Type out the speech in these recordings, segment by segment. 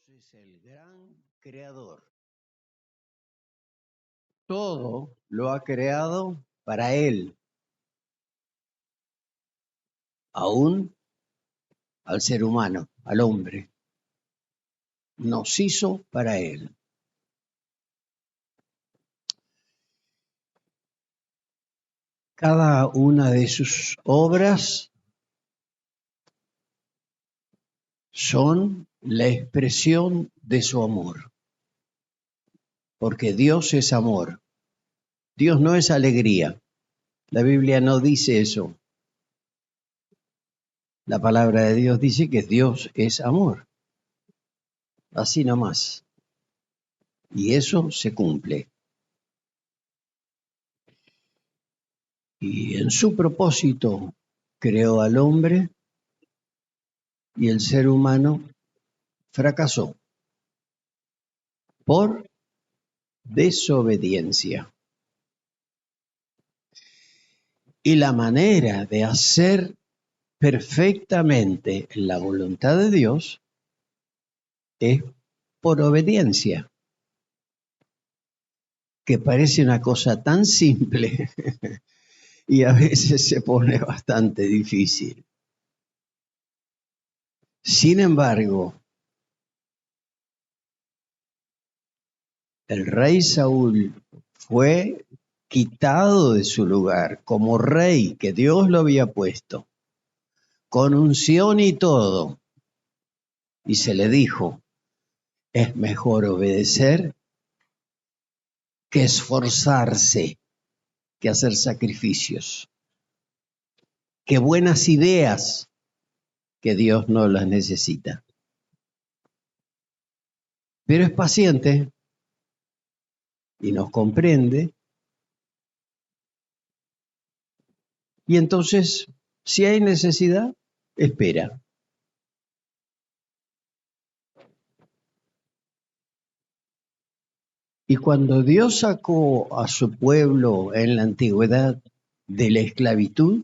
es el gran creador. Todo lo ha creado para Él, aún al ser humano, al hombre. Nos hizo para Él. Cada una de sus obras son la expresión de su amor, porque Dios es amor. Dios no es alegría. La Biblia no dice eso. La palabra de Dios dice que Dios es amor. Así nomás. Y eso se cumple. Y en su propósito creó al hombre y el ser humano fracasó por desobediencia. Y la manera de hacer perfectamente la voluntad de Dios es por obediencia, que parece una cosa tan simple y a veces se pone bastante difícil. Sin embargo, el rey Saúl fue quitado de su lugar como rey que Dios lo había puesto, con unción y todo, y se le dijo, es mejor obedecer que esforzarse, que hacer sacrificios, que buenas ideas que Dios no las necesita. Pero es paciente y nos comprende. Y entonces, si hay necesidad, espera. Y cuando Dios sacó a su pueblo en la antigüedad de la esclavitud,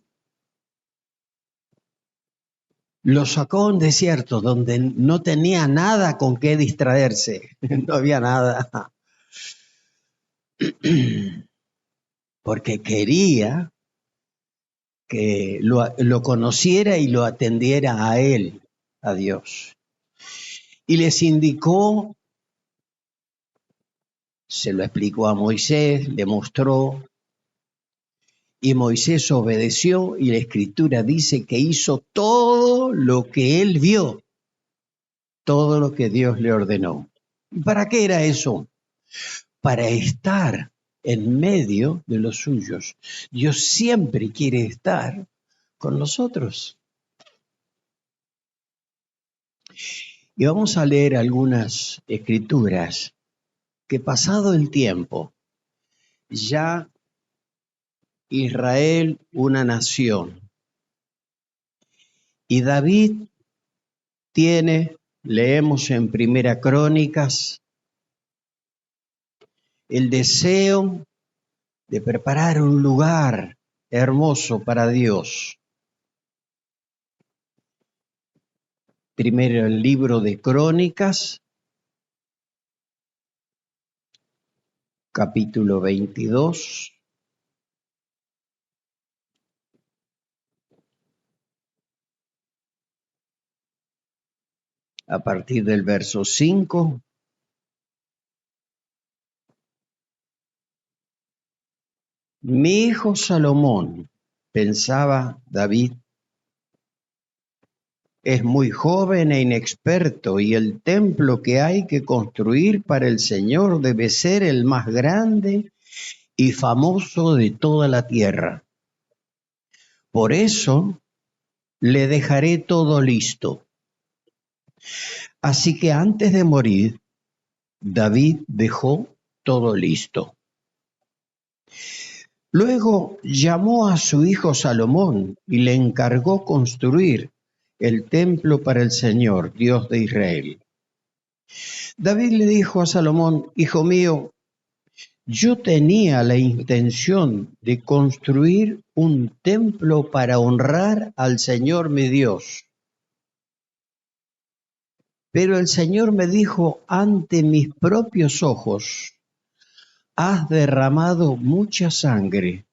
lo sacó a un desierto donde no tenía nada con qué distraerse, no había nada, porque quería que lo conociera y lo atendiera a él, a Dios. Y les indicó, se lo explicó a Moisés, le mostró, y Moisés obedeció, y la Escritura dice que hizo todo lo que él vio, todo lo que Dios le ordenó. ¿Y para qué era eso? Para estar en medio de los suyos. Dios siempre quiere estar con nosotros. Y vamos a leer algunas escrituras que pasado el tiempo, ya Israel una nación, y David tiene, leemos en Primera Crónicas, el deseo de preparar un lugar hermoso para Dios. Primero el libro de Crónicas, capítulo 22. A partir del verso 5. Mi hijo Salomón, pensaba David, es muy joven e inexperto, y el templo que hay que construir para el Señor debe ser el más grande y famoso de toda la tierra. Por eso le dejaré todo listo. Así que antes de morir, David dejó todo listo. Luego llamó a su hijo Salomón y le encargó construir el templo para el Señor, Dios de Israel. David le dijo a Salomón, hijo mío, yo tenía la intención de construir un templo para honrar al Señor mi Dios. Pero el Señor me dijo, ante mis propios ojos, has derramado mucha sangre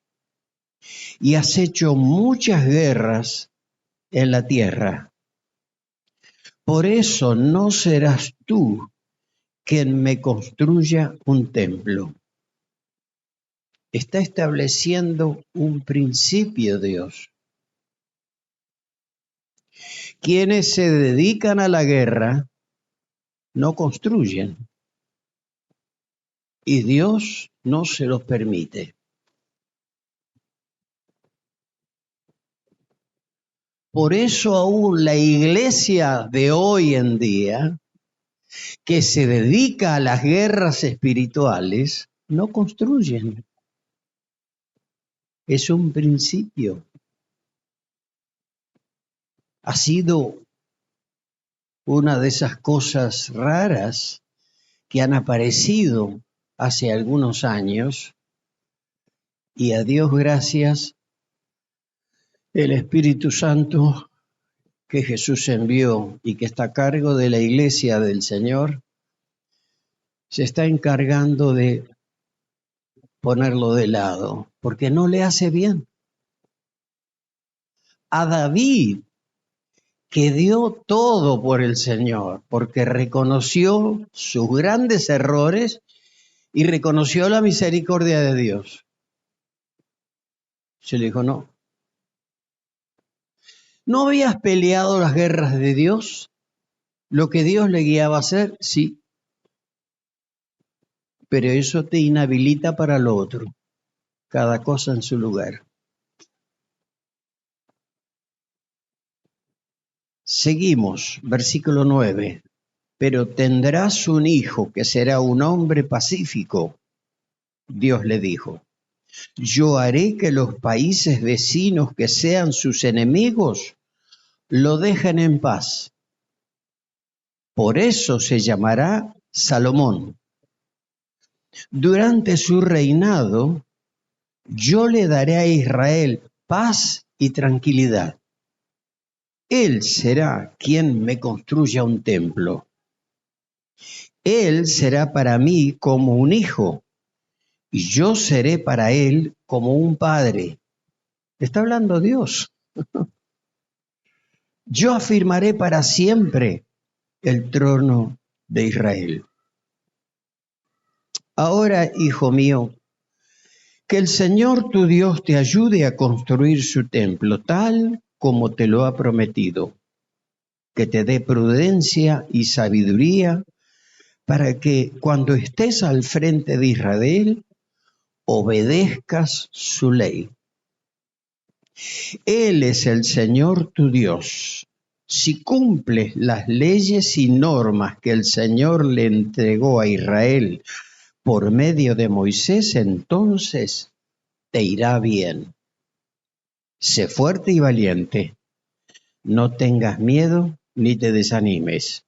y has hecho muchas guerras en la tierra. Por eso no serás tú quien me construya un templo. Está estableciendo un principio, Dios. Quienes se dedican a la guerra no construyen y Dios no se los permite. Por eso aún la iglesia de hoy en día, que se dedica a las guerras espirituales, no construyen. Es un principio. Ha sido una de esas cosas raras que han aparecido hace algunos años, y a Dios gracias, el Espíritu Santo que Jesús envió y que está a cargo de la iglesia del Señor, se está encargando de ponerlo de lado, porque no le hace bien. A David, que dio todo por el Señor, porque reconoció sus grandes errores y reconoció la misericordia de Dios. Se le dijo, ¿no habías peleado las guerras de Dios? Lo que Dios le guiaba a hacer, sí, pero eso te inhabilita para lo otro, cada cosa en su lugar. Seguimos, versículo 9. Pero tendrás un hijo que será un hombre pacífico. Dios le dijo, yo haré que los países vecinos que sean sus enemigos lo dejen en paz. Por eso se llamará Salomón. Durante su reinado, yo le daré a Israel paz y tranquilidad. Él será quien me construya un templo. Él será para mí como un hijo, y yo seré para él como un padre. Está hablando Dios. Yo afirmaré para siempre el trono de Israel. Ahora, hijo mío, que el Señor tu Dios te ayude a construir su templo tal como te lo ha prometido, que te dé prudencia y sabiduría para que cuando estés al frente de Israel, obedezcas su ley. Él es el Señor tu Dios. Si cumples las leyes y normas que el Señor le entregó a Israel por medio de Moisés, entonces te irá bien. Sé fuerte y valiente. No tengas miedo ni te desanimes.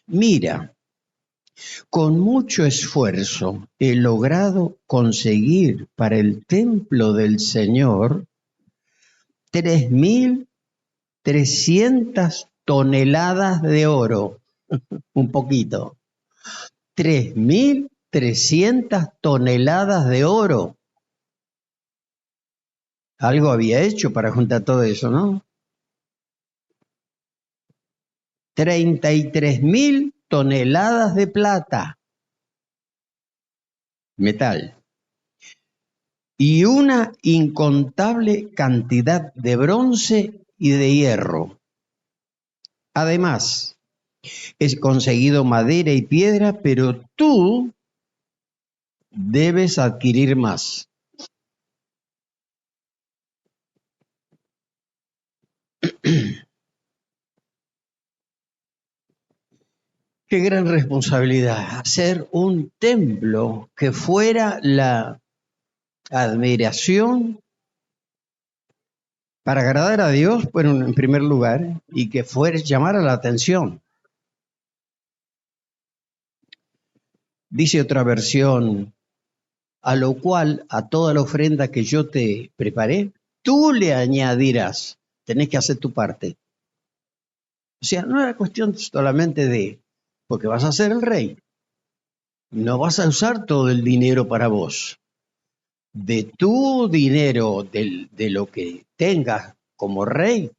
Mira, con mucho esfuerzo he logrado conseguir para el templo del Señor 3.300 toneladas de oro, un poquito. 3.300 toneladas de oro. Algo había hecho para juntar todo eso, ¿no? 33.000 toneladas de plata, metal, y una incontable cantidad de bronce y de hierro. Además, he conseguido madera y piedra, pero tú debes adquirir más. Qué gran responsabilidad, hacer un templo que fuera la admiración para agradar a Dios, bueno, en primer lugar, y que fuera llamar a la atención. Dice otra versión, a lo cual a toda la ofrenda que yo te preparé, tú le añadirás, tenés que hacer tu parte. O sea, no era cuestión solamente de, porque vas a ser el rey, no vas a usar todo el dinero para vos. De tu dinero, de lo que tengas como rey,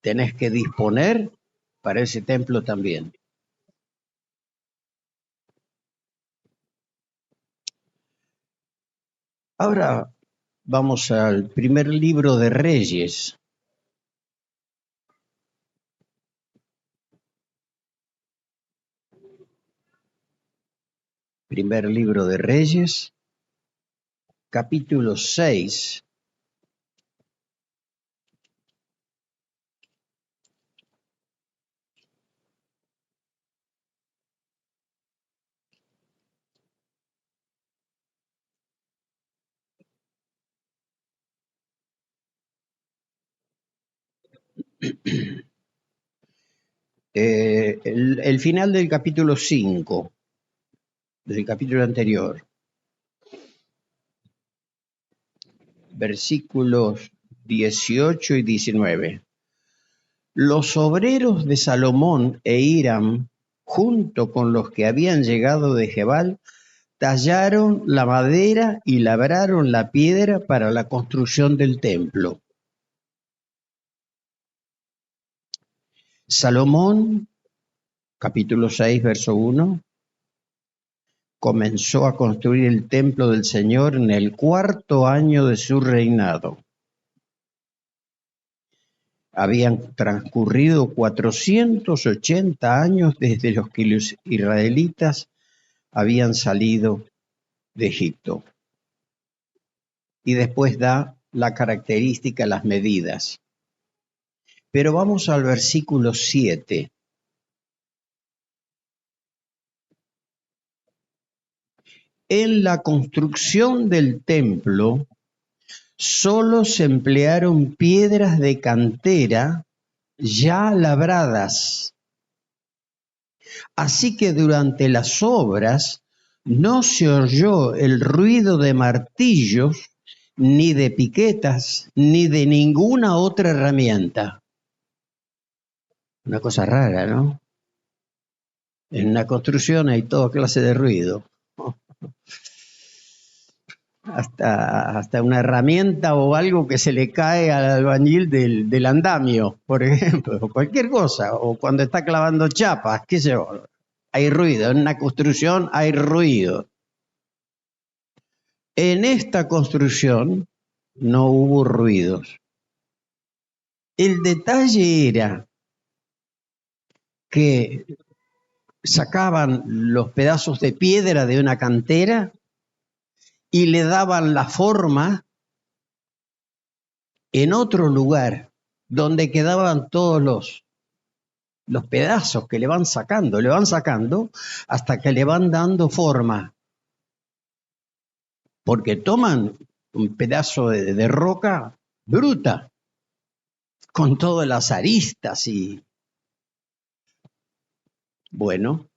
tenés que disponer para ese templo también. Ahora vamos al primer libro de Reyes. Primer libro de Reyes, capítulo 6. El final del capítulo 5, del capítulo anterior, versículos 18 y 19. Los obreros de Salomón e Hiram, junto con los que habían llegado de Gebal, tallaron la madera y labraron la piedra para la construcción del templo. Salomón, capítulo 6, verso 1, comenzó a construir el templo del Señor en el 4º año de su reinado. Habían transcurrido 480 años desde los que los israelitas habían salido de Egipto. Y después da la característica, las medidas. Pero vamos al versículo 7. En la construcción del templo solo se emplearon piedras de cantera ya labradas. Así que durante las obras no se oyó el ruido de martillos, ni de piquetas, ni de ninguna otra herramienta. Una cosa rara, ¿no? En una construcción hay toda clase de ruido. Hasta una herramienta o algo que se le cae al albañil del andamio, por ejemplo, o cualquier cosa, o cuando está clavando chapas, qué sé yo. Hay ruido, en una construcción hay ruido. En esta construcción no hubo ruidos. El detalle era que sacaban los pedazos de piedra de una cantera y le daban la forma en otro lugar donde quedaban todos los pedazos que le van sacando hasta que le van dando forma. Porque toman un pedazo de roca bruta, con todas las aristas y... Bueno,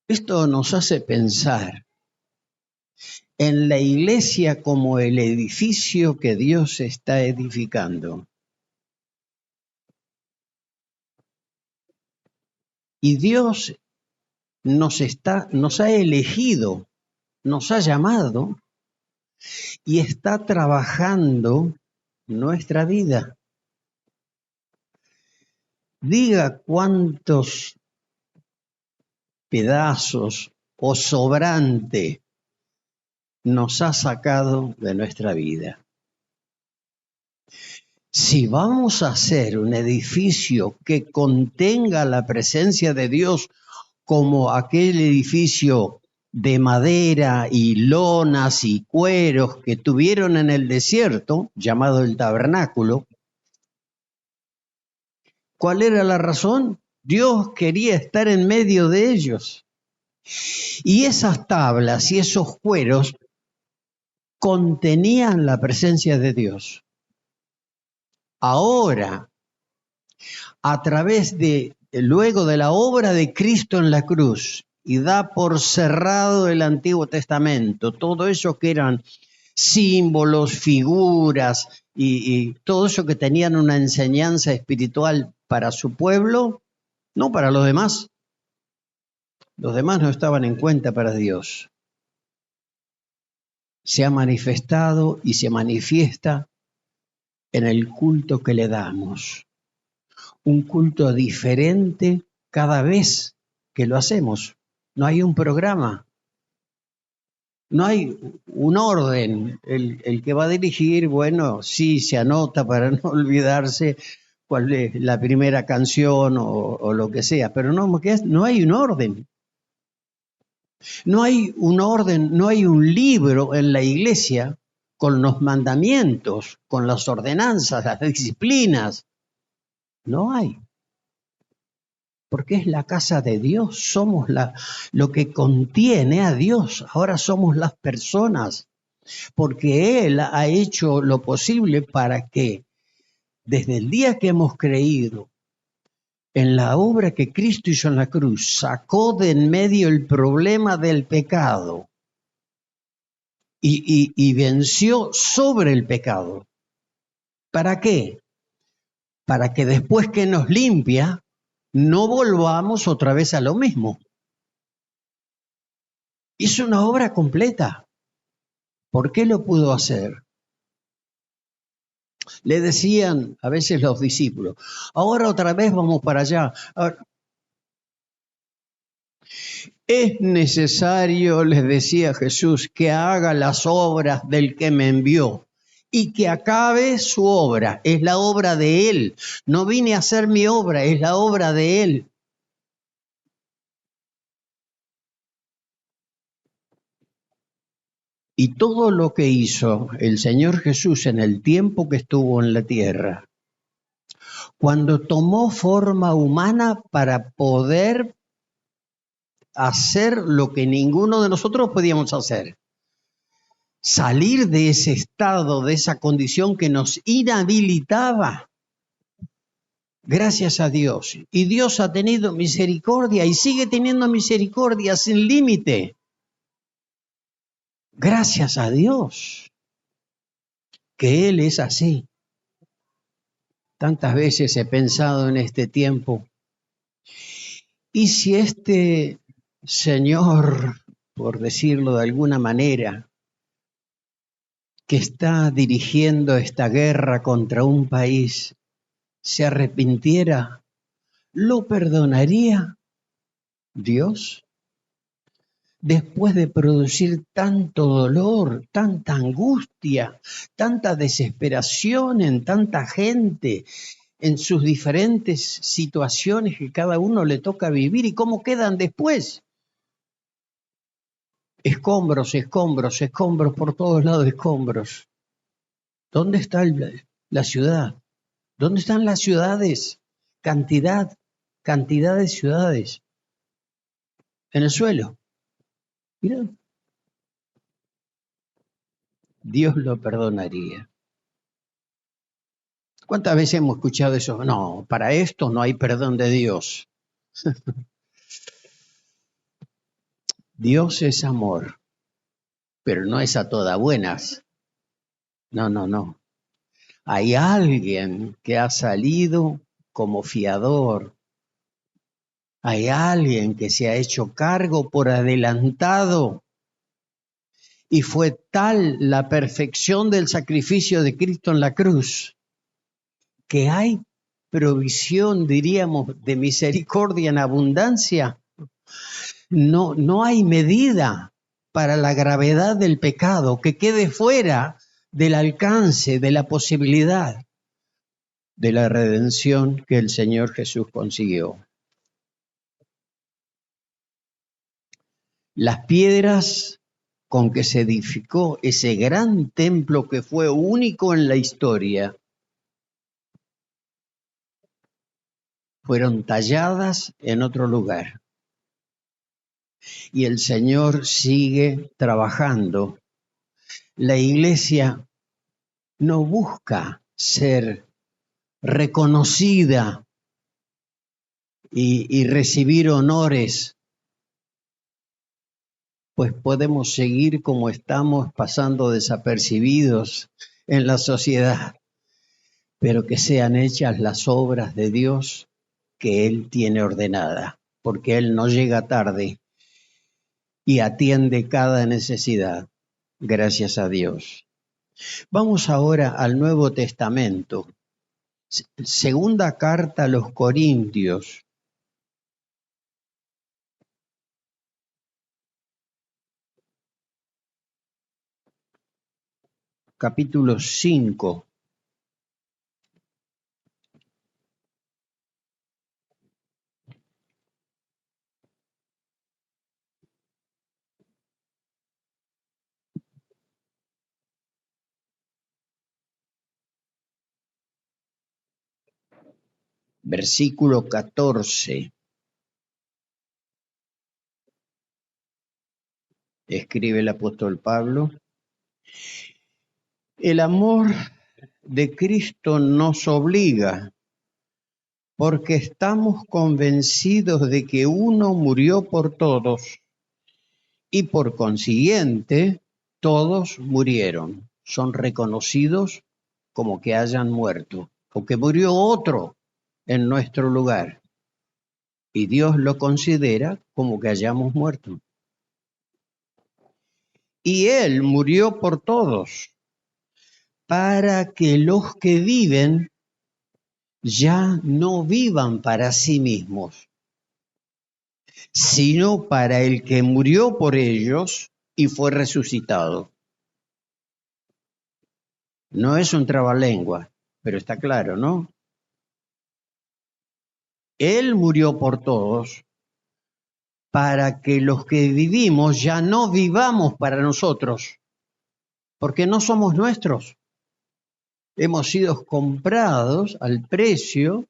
esto nos hace pensar en la iglesia como el edificio que Dios está edificando. Y Dios nos ha elegido, nos ha llamado y está trabajando nuestra vida. Diga cuántos pedazos o sobrante nos ha sacado de nuestra vida. Si vamos a hacer un edificio que contenga la presencia de Dios como aquel edificio de madera y lonas y cueros que tuvieron en el desierto, llamado el tabernáculo, ¿cuál era la razón? Dios quería estar en medio de ellos. Y esas tablas y esos cueros contenían la presencia de Dios. Ahora, a través luego de la obra de Cristo en la cruz, y da por cerrado el Antiguo Testamento, todo eso que eran símbolos, figuras y todo eso que tenían una enseñanza espiritual para su pueblo, no para los demás. Los demás no estaban en cuenta para Dios. Se ha manifestado y se manifiesta en el culto que le damos. Un culto diferente cada vez que lo hacemos. No hay un programa, no hay un orden. El que va a dirigir, bueno, sí se anota para no olvidarse cuál es la primera canción o lo que sea, pero no hay un orden. No hay un orden, no hay un libro en la iglesia con los mandamientos, con las ordenanzas, las disciplinas. No hay. Porque es la casa de Dios, somos lo que contiene a Dios. Ahora somos las personas, porque Él ha hecho lo posible para que desde el día que hemos creído en la obra que Cristo hizo en la cruz, sacó de en medio el problema del pecado y venció sobre el pecado. ¿Para qué? Para que después que nos limpia, no volvamos otra vez a lo mismo. Hizo una obra completa. ¿Por qué lo pudo hacer? Le decían a veces los discípulos, ahora otra vez vamos para allá. Ahora, es necesario, les decía Jesús, que haga las obras del que me envió y que acabe su obra. Es la obra de Él. No vine a hacer mi obra, es la obra de Él. Y todo lo que hizo el Señor Jesús en el tiempo que estuvo en la tierra, cuando tomó forma humana para poder hacer lo que ninguno de nosotros podíamos hacer, salir de ese estado, de esa condición que nos inhabilitaba, gracias a Dios. Y Dios ha tenido misericordia y sigue teniendo misericordia sin límite. Gracias a Dios, que Él es así. Tantas veces he pensado en este tiempo, ¿y si este Señor, por decirlo de alguna manera, que está dirigiendo esta guerra contra un país, se arrepintiera, lo perdonaría Dios? Después de producir tanto dolor, tanta angustia, tanta desesperación en tanta gente, en sus diferentes situaciones que cada uno le toca vivir, ¿y cómo quedan después? Escombros, escombros, escombros, por todos lados escombros. ¿Dónde está la ciudad? ¿Dónde están las ciudades? Cantidad de ciudades en el suelo. Mira, Dios lo perdonaría. ¿Cuántas veces hemos escuchado eso? No, para esto no hay perdón de Dios. Dios es amor, pero no es a todas buenas. No, no, no. Hay alguien que ha salido como fiador. Hay alguien que se ha hecho cargo por adelantado. Y fue tal la perfección del sacrificio de Cristo en la cruz, que hay provisión, diríamos, de misericordia en abundancia. No hay medida para la gravedad del pecado que quede fuera del alcance, de la posibilidad de la redención que el Señor Jesús consiguió. Las piedras con que se edificó ese gran templo que fue único en la historia fueron talladas en otro lugar. Y el Señor sigue trabajando. La iglesia no busca ser reconocida y recibir honores pues podemos seguir como estamos, pasando desapercibidos en la sociedad, pero que sean hechas las obras de Dios que Él tiene ordenada, porque Él no llega tarde y atiende cada necesidad. Gracias a Dios. Vamos ahora al Nuevo Testamento. Segunda carta a los Corintios. Capítulo 5. Versículo 14. Escribe el apóstol Pablo. El amor de Cristo nos obliga, porque estamos convencidos de que uno murió por todos y por consiguiente todos murieron. Son reconocidos como que hayan muerto, porque murió otro en nuestro lugar y Dios lo considera como que hayamos muerto. Y Él murió por todos, para que los que viven ya no vivan para sí mismos, sino para el que murió por ellos y fue resucitado. No es un trabalengua, pero está claro, ¿no? Él murió por todos para que los que vivimos ya no vivamos para nosotros, porque no somos nuestros. Hemos sido comprados al precio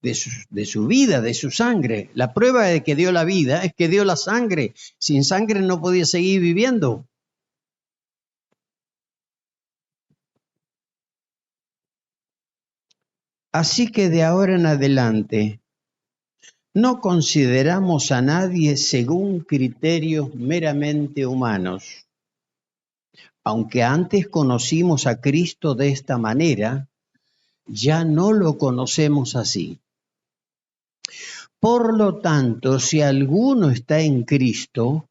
de su vida, de su sangre. La prueba de que dio la vida es que dio la sangre. Sin sangre no podía seguir viviendo. Así que de ahora en adelante no consideramos a nadie según criterios meramente humanos. Aunque antes conocimos a Cristo de esta manera, ya no lo conocemos así. Por lo tanto, si alguno está en Cristo,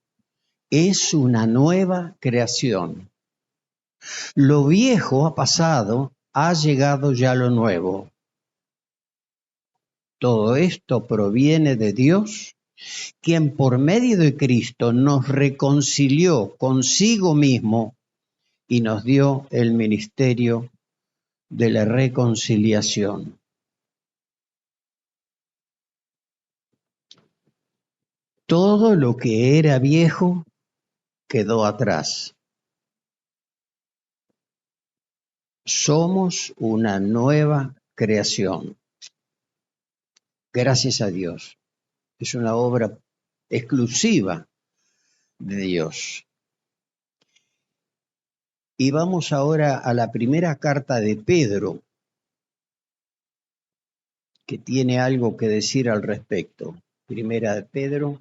es una nueva creación. Lo viejo ha pasado, ha llegado ya lo nuevo. Todo esto proviene de Dios, quien por medio de Cristo nos reconcilió consigo mismo y nos dio el ministerio de la reconciliación. Todo lo que era viejo quedó atrás. Somos una nueva creación. Gracias a Dios. Es una obra exclusiva de Dios. Y vamos ahora a la primera carta de Pedro, que tiene algo que decir al respecto. Primera de Pedro.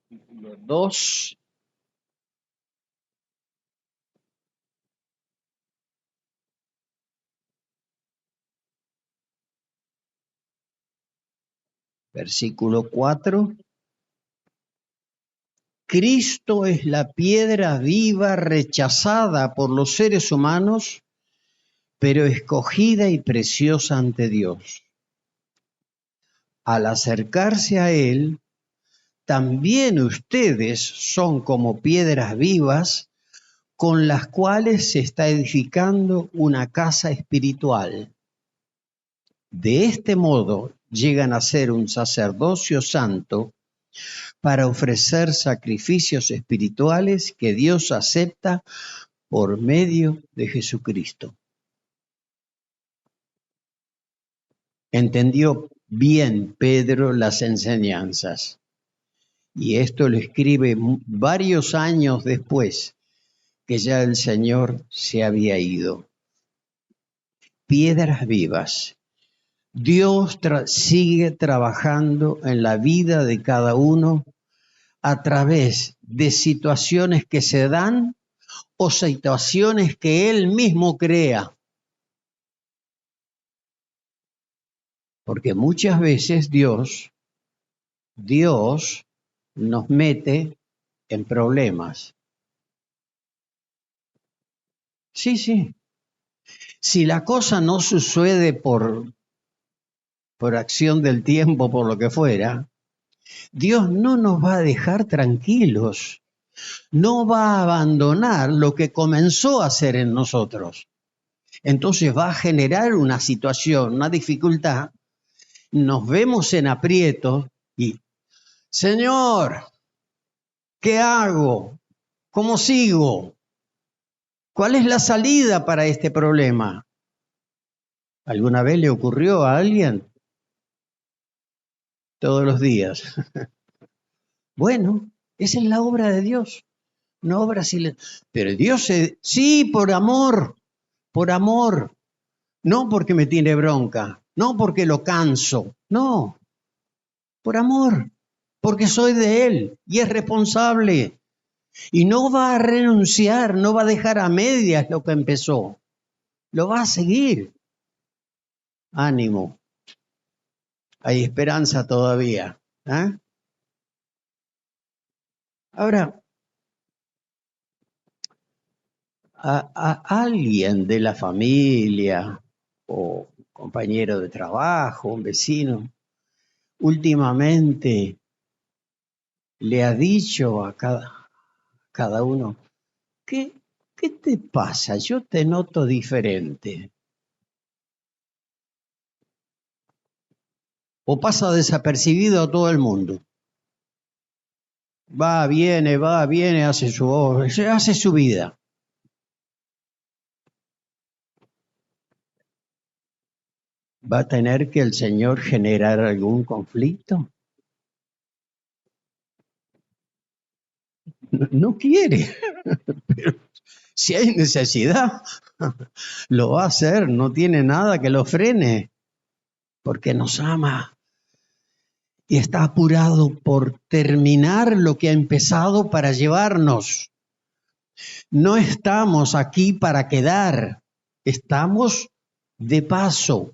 Capítulo 2. Versículo 4. Cristo es la piedra viva rechazada por los seres humanos, pero escogida y preciosa ante Dios. Al acercarse a Él, también ustedes son como piedras vivas con las cuales se está edificando una casa espiritual. De este modo llegan a ser un sacerdocio santo para ofrecer sacrificios espirituales que Dios acepta por medio de Jesucristo. Entendió bien Pedro las enseñanzas, y esto lo escribe varios años después, que ya el Señor se había ido. Piedras vivas. Dios sigue trabajando en la vida de cada uno a través de situaciones que se dan o situaciones que Él mismo crea. Porque muchas veces Dios nos mete en problemas. Sí, sí. Si la cosa no sucede por acción del tiempo, por lo que fuera, Dios no nos va a dejar tranquilos. No va a abandonar lo que comenzó a hacer en nosotros. Entonces va a generar una situación, una dificultad. Nos vemos en aprietos y, Señor, ¿qué hago? ¿Cómo sigo? ¿Cuál es la salida para este problema? ¿Alguna vez le ocurrió a alguien? Todos los días. Bueno, esa es la obra de Dios. Una obra silenciosa. Pero Dios, sí, por amor. No porque me tiene bronca, no porque lo canso, no, por amor, porque soy de Él y es responsable. Y no va a renunciar, no va a dejar a medias lo que empezó, lo va a seguir. Ánimo, hay esperanza todavía. ¿Eh? Ahora, a alguien de la familia o compañero de trabajo, un vecino, últimamente le ha dicho a cada uno, ¿qué, qué te pasa? Yo te noto diferente. O pasa desapercibido a todo el mundo. Va, viene, hace su vida. ¿Va a tener que el Señor generar algún conflicto? No, no quiere, pero si hay necesidad, lo va a hacer, no tiene nada que lo frene, porque nos ama y está apurado por terminar lo que ha empezado para llevarnos. No estamos aquí para quedar, estamos de paso.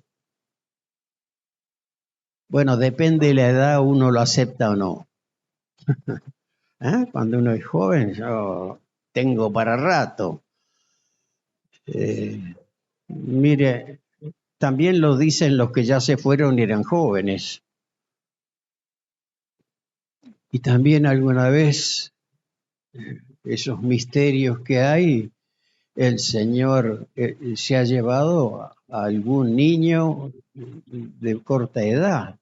Bueno, depende de la edad, uno lo acepta o no. Cuando uno es joven, yo tengo para rato. Mire, también lo dicen los que ya se fueron y eran jóvenes. Y también alguna vez esos misterios que hay, el Señor se ha llevado a algún niño de corta edad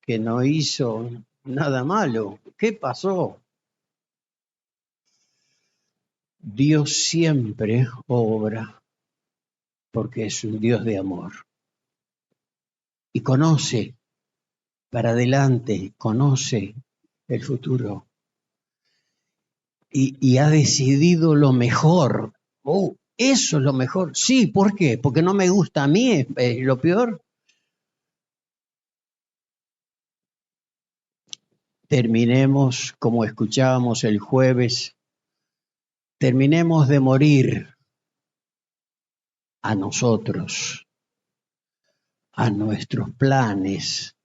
que no hizo nada malo. ¿Qué pasó? Dios siempre obra porque es un Dios de amor y conoce para adelante, conoce el futuro y ha decidido lo mejor. Oh, eso es lo mejor. Sí, ¿por qué? Porque no me gusta a mí, es lo peor. Terminemos, como escuchábamos el jueves, terminemos de morir a nosotros, a nuestros planes,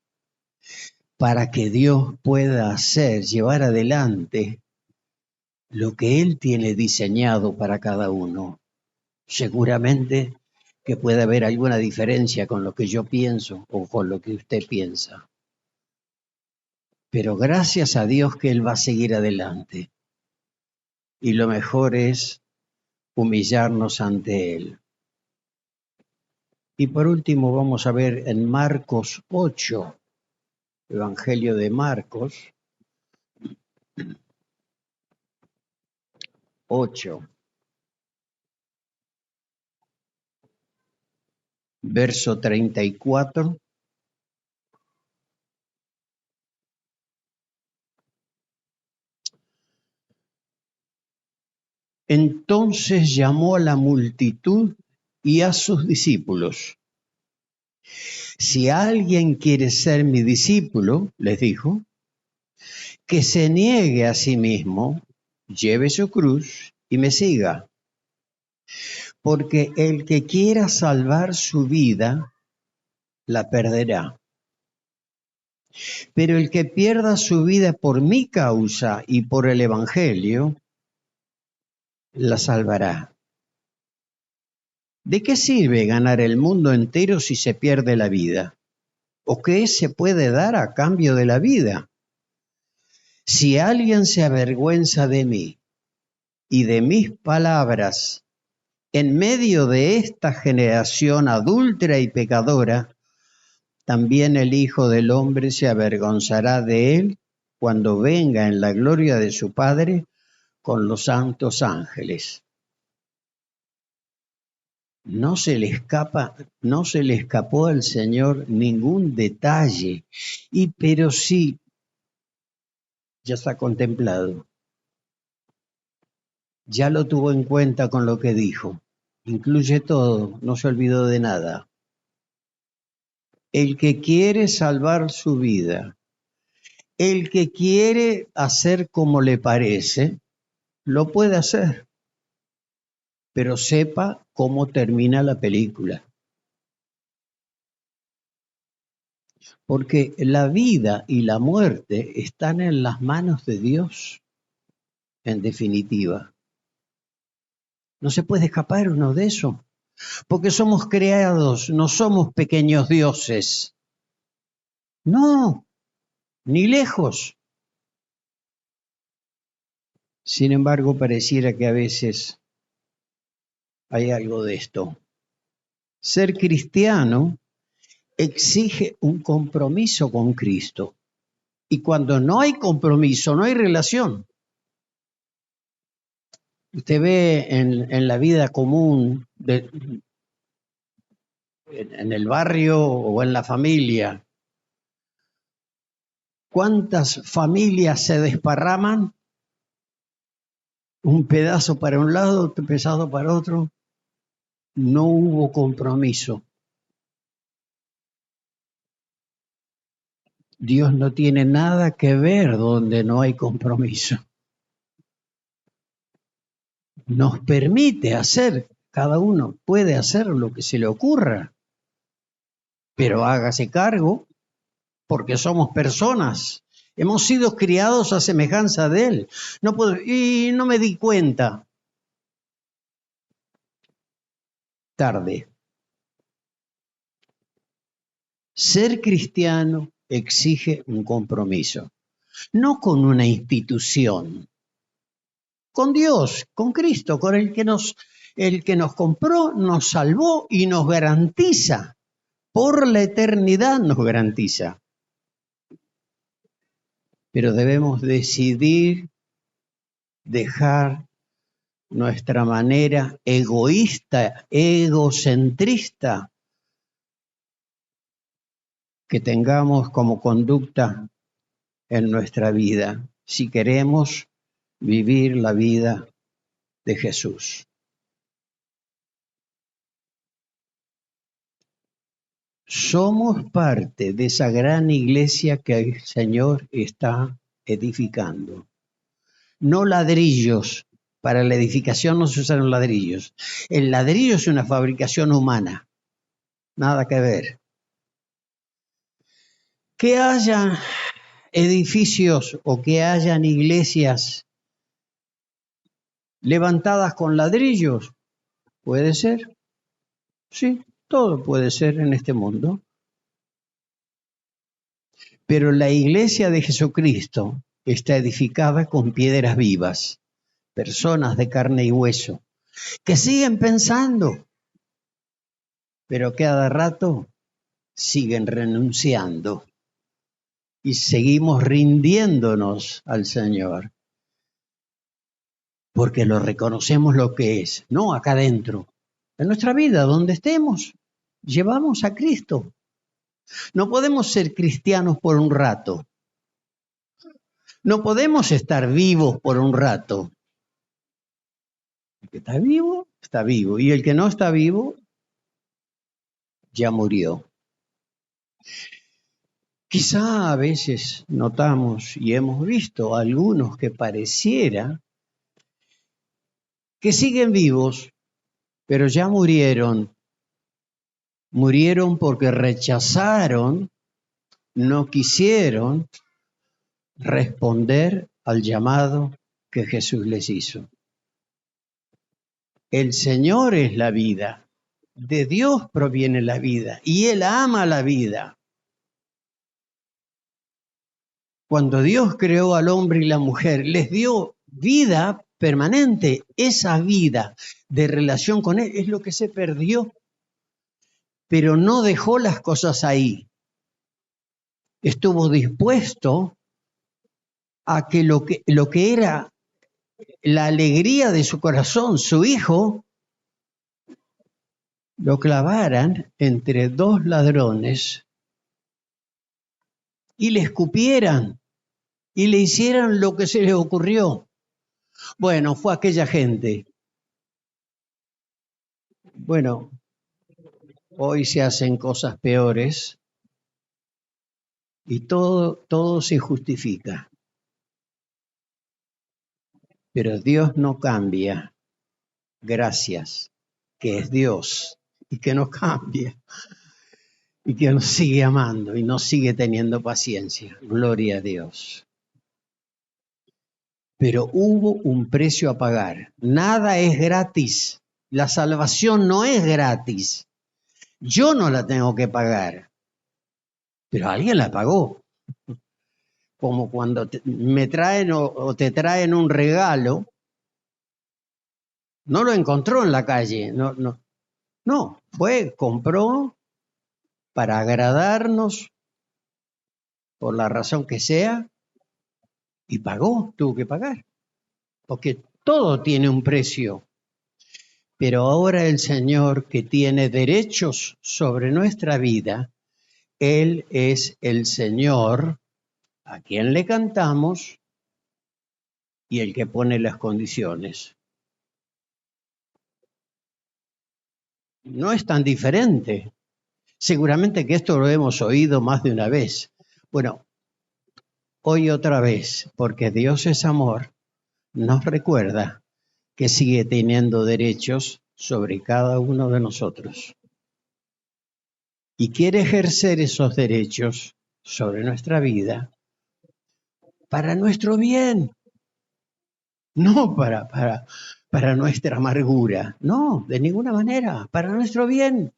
para que Dios pueda hacer, llevar adelante lo que Él tiene diseñado para cada uno. Seguramente que puede haber alguna diferencia con lo que yo pienso o con lo que usted piensa. Pero gracias a Dios que Él va a seguir adelante. Y lo mejor es humillarnos ante Él. Y por último vamos a ver en Marcos 8, Evangelio de Marcos 8, verso 34. Entonces llamó a la multitud y a sus discípulos. Si alguien quiere ser mi discípulo, les dijo, que se niegue a sí mismo, lleve su cruz y me siga. Porque el que quiera salvar su vida, la perderá. Pero el que pierda su vida por mi causa y por el Evangelio, la salvará. ¿De qué sirve ganar el mundo entero si se pierde la vida? ¿O qué se puede dar a cambio de la vida? Si alguien se avergüenza de mí y de mis palabras en medio de esta generación adúltera y pecadora, también el Hijo del Hombre se avergonzará de él cuando venga en la gloria de su Padre con los santos ángeles. No se le escapó al Señor ningún detalle, pero sí, ya está contemplado. Ya lo tuvo en cuenta con lo que dijo. Incluye todo, no se olvidó de nada. El que quiere salvar su vida, el que quiere hacer como le parece, lo puede hacer. Pero sepa cómo termina la película. Porque la vida y la muerte están en las manos de Dios, en definitiva. No se puede escapar uno de eso. Porque somos creados, no somos pequeños dioses. No, ni lejos. Sin embargo, pareciera que a veces hay algo de esto. Ser cristiano exige un compromiso con Cristo. Y cuando no hay compromiso, no hay relación. Usted ve en la vida común, en el barrio o en la familia, ¿cuántas familias se desparraman? Un pedazo para un lado, otro pedazo para otro. No hubo compromiso. Dios no tiene nada que ver donde no hay compromiso. Nos permite hacer, cada uno puede hacer lo que se le ocurra, pero hágase cargo porque somos personas. Hemos sido criados a semejanza de Él. Y no me di cuenta. Tarde. Ser cristiano exige un compromiso, no con una institución, con Dios, con Cristo, con el que nos compró, nos salvó y nos garantiza, por la eternidad nos garantiza. Pero debemos decidir dejar nuestra manera egoísta, egocentrista, que tengamos como conducta en nuestra vida, si queremos vivir la vida de Jesús. Somos parte de esa gran iglesia que el Señor está edificando. No ladrillos. Para la edificación no se usaron ladrillos. El ladrillo es una fabricación humana. Nada que ver. Que haya edificios o que hayan iglesias levantadas con ladrillos, puede ser. Sí, todo puede ser en este mundo. Pero la iglesia de Jesucristo está edificada con piedras vivas, personas de carne y hueso, que siguen pensando, pero cada rato siguen renunciando y seguimos rindiéndonos al Señor, porque lo reconocemos lo que es, no acá adentro, en nuestra vida, donde estemos, llevamos a Cristo. No podemos ser cristianos por un rato. No podemos estar vivos por un rato. El que está vivo, está vivo. Y el que no está vivo, ya murió. Quizá a veces notamos y hemos visto algunos que pareciera que siguen vivos, pero ya murieron. Murieron porque rechazaron, no quisieron responder al llamado que Jesús les hizo. El Señor es la vida, de Dios proviene la vida y Él ama la vida. Cuando Dios creó al hombre y la mujer, les dio vida permanente. Esa vida de relación con Él es lo que se perdió, pero no dejó las cosas ahí. Estuvo dispuesto a que lo que era la alegría de su corazón, su hijo, lo clavaran entre dos ladrones y le escupieran y le hicieran lo que se les ocurrió. Bueno, fue aquella gente. Bueno, hoy se hacen cosas peores y todo se justifica. Pero Dios no cambia. Gracias, que es Dios y que no cambia y que nos sigue amando y nos sigue teniendo paciencia. Gloria a Dios. Pero hubo un precio a pagar. Nada es gratis. La salvación no es gratis. Yo no la tengo que pagar, pero alguien la pagó. Como cuando me traen o te traen un regalo, no lo encontró en la calle, no, compró para agradarnos, por la razón que sea, y pagó, tuvo que pagar, porque todo tiene un precio. Pero ahora el Señor, que tiene derechos sobre nuestra vida, Él es el Señor a quien le cantamos y el que pone las condiciones. No es tan diferente. Seguramente que esto lo hemos oído más de una vez. Bueno, hoy otra vez, porque Dios es amor, nos recuerda que sigue teniendo derechos sobre cada uno de nosotros. Y quiere ejercer esos derechos sobre nuestra vida para nuestro bien, no para nuestra amargura, no, de ninguna manera, para nuestro bien.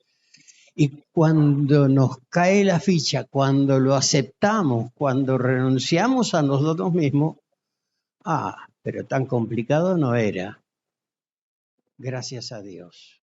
Y cuando nos cae la ficha, cuando lo aceptamos, cuando renunciamos a nosotros mismos, pero tan complicado no era. Gracias a Dios.